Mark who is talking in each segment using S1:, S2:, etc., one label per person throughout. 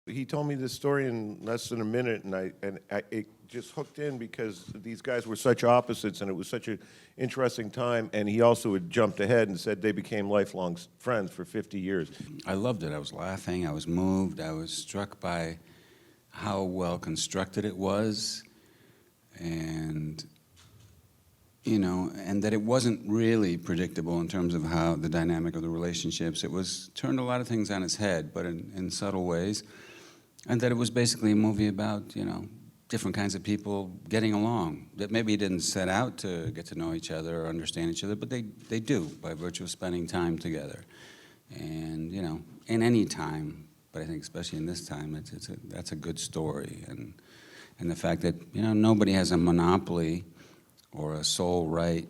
S1: He told me this story in less than a minute, and it just hooked in because these guys were such opposites, and it was such an interesting time. And he also had jumped ahead and said they became lifelong friends for 50 years.
S2: I loved it. I was laughing. I was moved. I was struck by how well constructed it was, and and that it wasn't really predictable in terms of how the dynamic of the relationships. It was turned a lot of things on its head, but in subtle ways. And that it was basically a movie about, different kinds of people getting along. That maybe didn't set out to get to know each other or understand each other, but they do by virtue of spending time together. And, in any time, but I think especially in this time, that's a good story. And the fact that, nobody has a monopoly or a sole right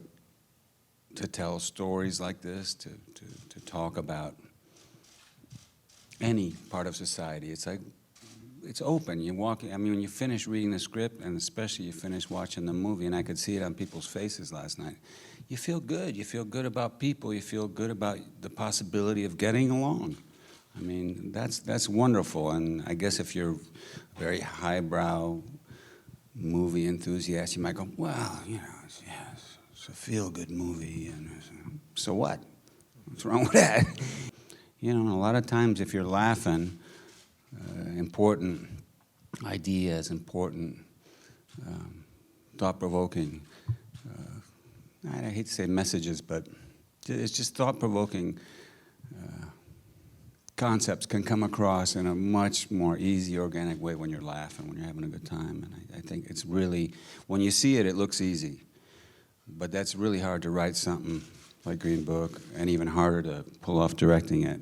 S2: to tell stories like this, to talk about any part of society. It's like, it's open. You walk, when you finish reading the script, and especially you finish watching the movie, and I could see it on people's faces last night, you feel good. You feel good about people. You feel good about the possibility of getting along. That's wonderful. And I guess if you're a very highbrow movie enthusiast, you might go, well, it's a feel-good movie, and so what? What's wrong with that? A lot of times if you're laughing, important ideas, important, thought-provoking, I hate to say messages, but it's just thought-provoking concepts can come across in a much more easy, organic way when you're laughing, when you're having a good time. And I think it's really, when you see it, it looks easy. But that's really hard to write something like Green Book, and even harder to pull off directing it.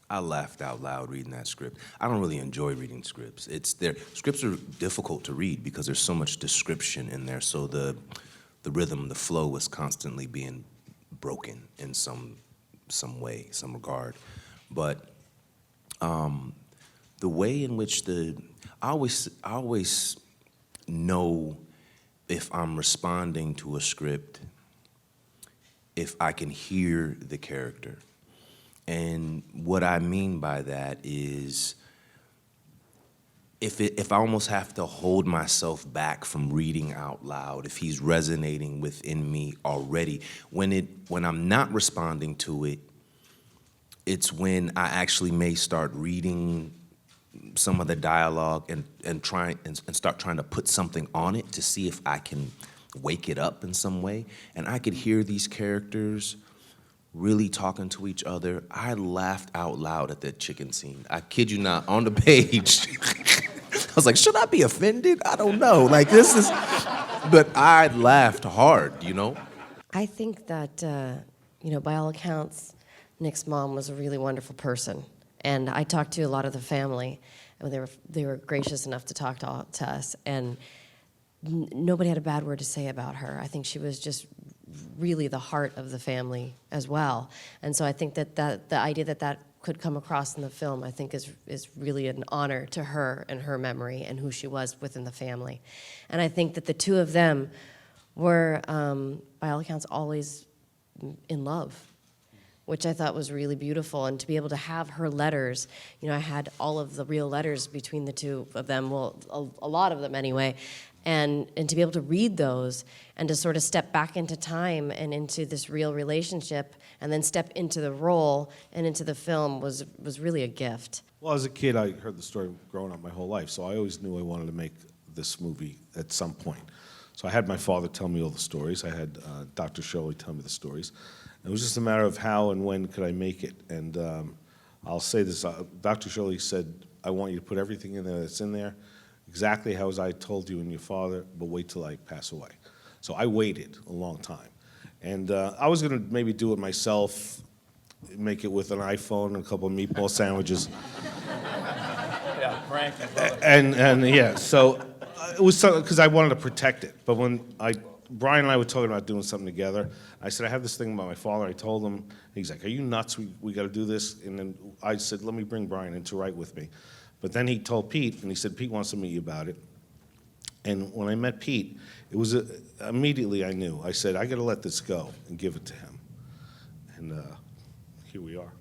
S3: I laughed out loud reading that script. I don't really enjoy reading scripts. Scripts are difficult to read because there's so much description in there. So the rhythm, the flow is constantly being broken in some way, some regard. But the way in which I always know if I'm responding to a script, if I can hear the character. And what I mean by that is if I almost have to hold myself back from reading out loud, if he's resonating within me already, when I'm not responding to it, it's when I actually may start reading some of the dialogue and start trying to put something on it to see if I can wake it up in some way. And I could hear these characters really talking to each other. I laughed out loud at that chicken scene. I kid you not, on the page. I was like, should I be offended? I don't know. But I laughed hard,
S4: I think that, by all accounts, Nick's mom was a really wonderful person. And I talked to a lot of the family, and they were gracious enough to talk to us. And nobody had a bad word to say about her. I think she was just really the heart of the family as well. And so I think that the idea that could come across in the film, I think is really an honor to her and her memory and who she was within the family. And I think that the two of them were, by all accounts, always in love, which I thought was really beautiful. And to be able to have her letters, I had all of the real letters between the two of them, well, a lot of them anyway, and to be able to read those and to sort of step back into time and into this real relationship and then step into the role and into the film was really a gift.
S5: Well, as a kid, I heard the story growing up my whole life, so I always knew I wanted to make this movie at some point. So I had my father tell me all the stories. I had Dr. Shirley tell me the stories. It was just a matter of how and when could I make it. And I'll say this, Dr. Shirley said, I want you to put everything in there that's in there, exactly how as I told you and your father, but wait till I pass away. So I waited a long time. And I was gonna maybe do it myself, make it with an iPhone and a couple of meatball sandwiches.
S6: Yeah, Frank.
S5: And yeah, so it was because I wanted to protect it. But when Brian and I were talking about doing something together, I said, I have this thing about my father. I told him, he's like, are you nuts? We got to do this. And then I said, let me bring Brian in to write with me. But then he told Pete, and he said, Pete wants to meet you about it. And when I met Pete, it was immediately I knew. I said, I got to let this go and give it to him. And here we are.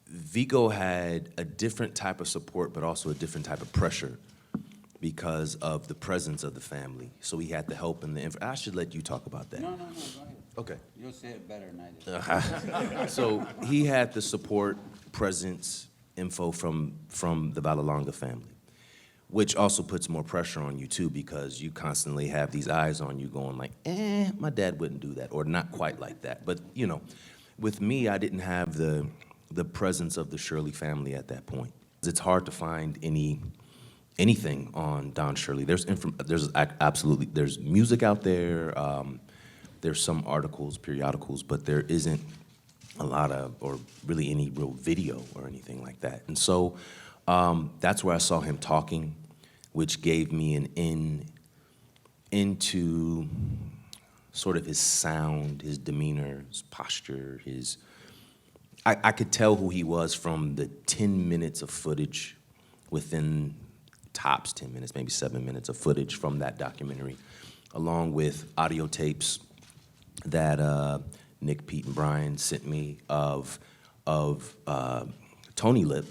S3: Viggo had a different type of support, but also a different type of pressure because of the presence of the family. So he had the help and I should let you talk about that.
S2: No, go ahead.
S3: Okay.
S2: You'll say it better than I do.
S3: So he had the support, presence, info from the Valalonga family, which also puts more pressure on you too, because you constantly have these eyes on you going like, my dad wouldn't do that, or not quite like that. But you know, with me, I didn't have the presence of the Shirley family at that point. It's hard to find anything on Don Shirley. There's music out there. There's some articles, periodicals, but there isn't a lot of, or really any real video or anything like that. And so that's where I saw him talking, which gave me an into sort of his sound, his demeanor, his posture, I could tell who he was from the 10 minutes of footage within tops 10 minutes, maybe 7 minutes of footage from that documentary, along with audio tapes that Nick, Pete, and Brian sent me of Tony Lip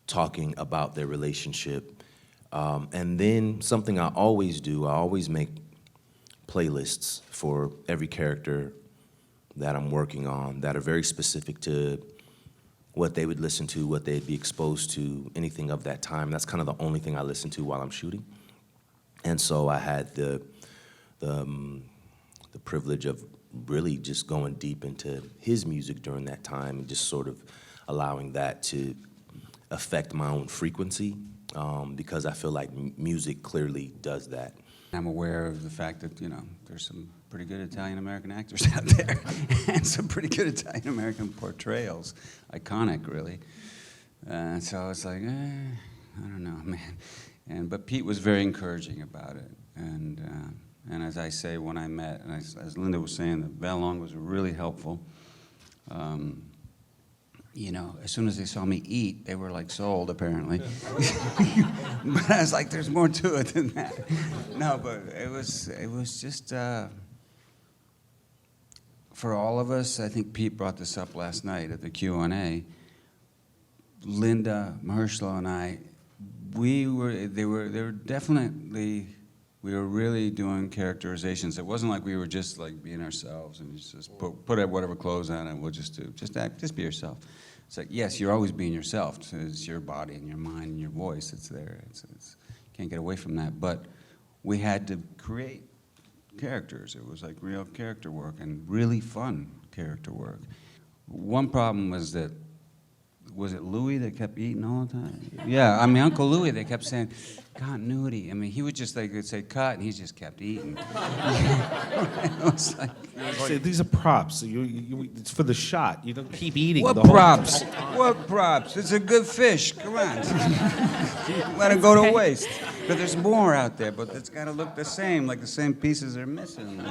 S3: talking about their relationship. And then something I always do, I always make playlists for every character that I'm working on that are very specific to what they would listen to, what they'd be exposed to, anything of that time. That's kind of the only thing I listen to while I'm shooting. And so I had the privilege of really just going deep into his music during that time and just sort of allowing that to affect my own frequency, because I feel like music clearly does that.
S2: I'm aware of the fact that, you know, there's some pretty good Italian-American actors out there and some pretty good Italian-American portrayals. Iconic, really. So I was like, I don't know, man. But Pete was very encouraging about it. And as I say, when I met, and as Linda was saying, the Valalonga was really helpful. You know, as soon as they saw me eat, they were like sold, apparently. But I was like, there's more to it than that. No, but it was just, for all of us, I think Pete brought this up last night at the Q&A. Linda, Mahershala, and I, they were definitely, we were really doing characterizations. It wasn't like we were just like being ourselves and just put whatever clothes on and we'll just be yourself. It's like, yes, you're always being yourself. It's your body and your mind and your voice. It's there. Can't get away from that. But we had to create characters. It was like real character work and really fun character work. One problem was that, was it Louis that kept eating all the time? Yeah, I mean, Uncle Louis, they kept saying, continuity. I mean, he would just like say cut, and he just kept eating. It was like,
S5: Say, these are props. It's for the shot. You don't keep eating.
S2: what
S5: the whole
S2: props? What props? It's a good fish. Come on. Let it go to waste. But there's more out there, but it's got to look the same, like the same pieces are missing.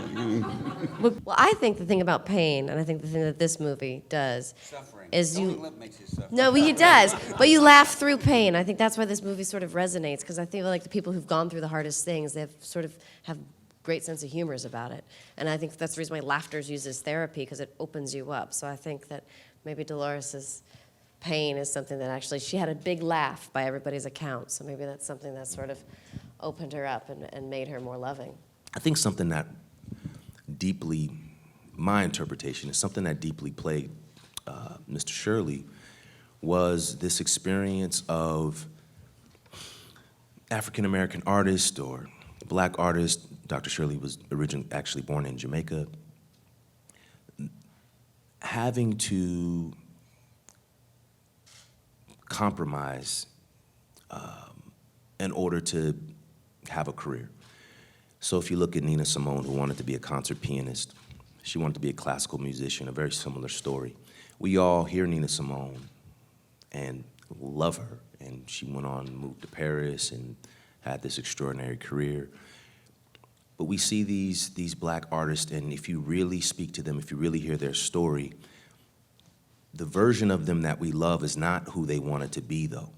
S4: Well, I think the thing about pain, and I think the thing that this movie does,
S2: Suffering.
S4: is
S2: Tony
S4: you.
S2: Lip makes you suffer.
S4: No, he does. But you laugh through pain. I think that's why this movie sort of resonates, because I feel like the people who've gone through the hardest things, they have great sense of humors about it. And I think that's the reason why laughter is used as therapy, because it opens you up. So I think that maybe Dolores's pain is something that actually, she had a big laugh by everybody's account. So maybe that's something that sort of opened her up and made her more loving.
S3: I think something that deeply, my interpretation is something that deeply plagued Mr. Shirley was this experience of African-American artist or black artist. Dr. Shirley was actually born in Jamaica. Having to compromise in order to have a career. So if you look at Nina Simone, who wanted to be a concert pianist, she wanted to be a classical musician, a very similar story. We all hear Nina Simone and love her, and she went on and moved to Paris and had this extraordinary career. But we see these black artists, and if you really speak to them, if you really hear their story, the version of them that we love is not who they wanted to be, though.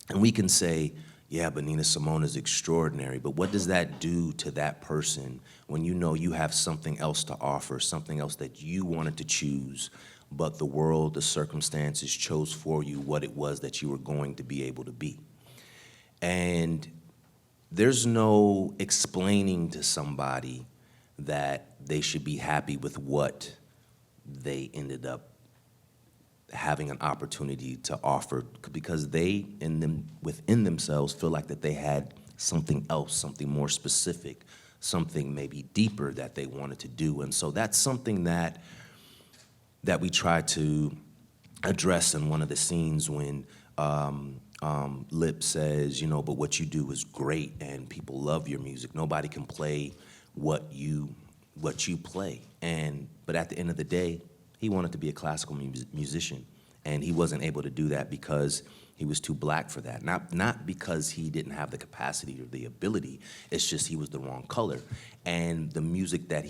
S3: And we can say, yeah, but Nina Simone is extraordinary, but what does that do to that person when you know you have something else to offer, something else that you wanted to choose but the world, the circumstances chose for you what it was that you were going to be able to be. And there's no explaining to somebody that they should be happy with what they ended up having an opportunity to offer, because they within themselves feel like that they had something else, something more specific, something maybe deeper that they wanted to do. And so that's something that we try to address in one of the scenes when Lip says, you know, but what you do is great and people love your music. Nobody can play what you play. But at the end of the day, he wanted to be a classical musician, and he wasn't able to do that because he was too black for that. Not because he didn't have the capacity or the ability. It's just he was the wrong color. And the music that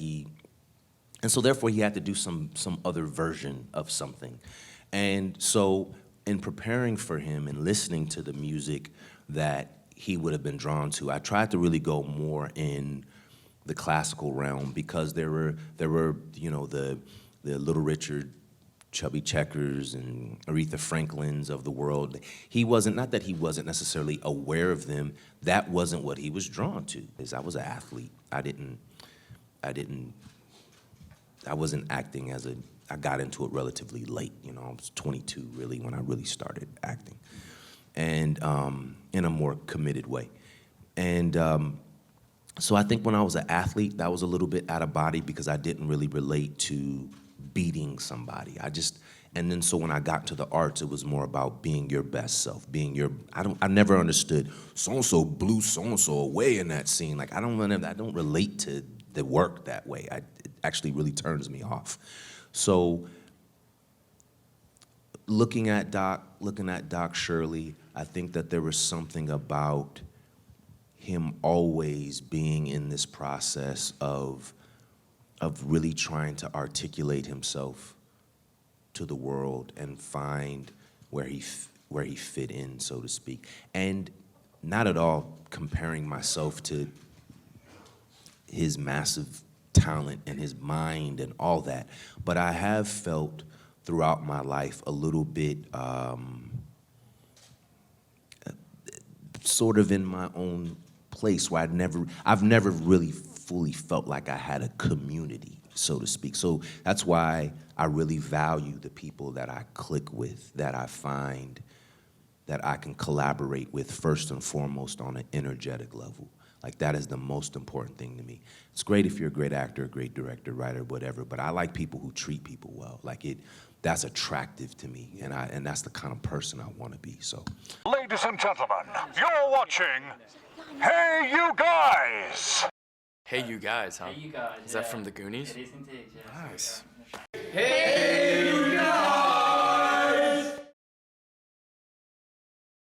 S3: and so therefore he had to do some other version of something. And so in preparing for him and listening to the music that he would have been drawn to, I tried to really go more in the classical realm, because there were you know, the Little Richard, Chubby Checkers, and Aretha Franklins of the world. He wasn't, not that he wasn't necessarily aware of them, that wasn't what he was drawn to. Because I was an athlete. I wasn't acting I got into it relatively late. You know, I was 22 really when I really started acting, and in a more committed way. And so I think when I was an athlete, that was a little bit out of body, because I didn't really relate to beating somebody. And then so when I got to the arts, it was more about being your best self, I never understood so-and-so blew so-and-so away in that scene. Like, I don't relate to the work that way. It actually really turns me off. So looking at Doc Shirley, I think that there was something about him always being in this process of really trying to articulate himself to the world and find where he fit in, so to speak. And not at all comparing myself to his massive talent and his mind and all that, but I have felt throughout my life a little bit sort of in my own place where I've never really fully felt like I had a community, so to speak. So that's why I really value the people that I click with, that I find that I can collaborate with first and foremost on an energetic level. Like, that is the most important thing to me. It's great if you're a great actor, a great director, writer, whatever, but I like people who treat people well. Like, that's attractive to me, and that's the kind of person I want to be, so.
S7: Ladies and gentlemen, you're watching Hey You Guys!
S8: Hey You Guys, huh?
S6: Hey, you guys.
S8: Is that from the Goonies?
S6: It is indeed, yeah.
S8: Nice.
S6: Hey, you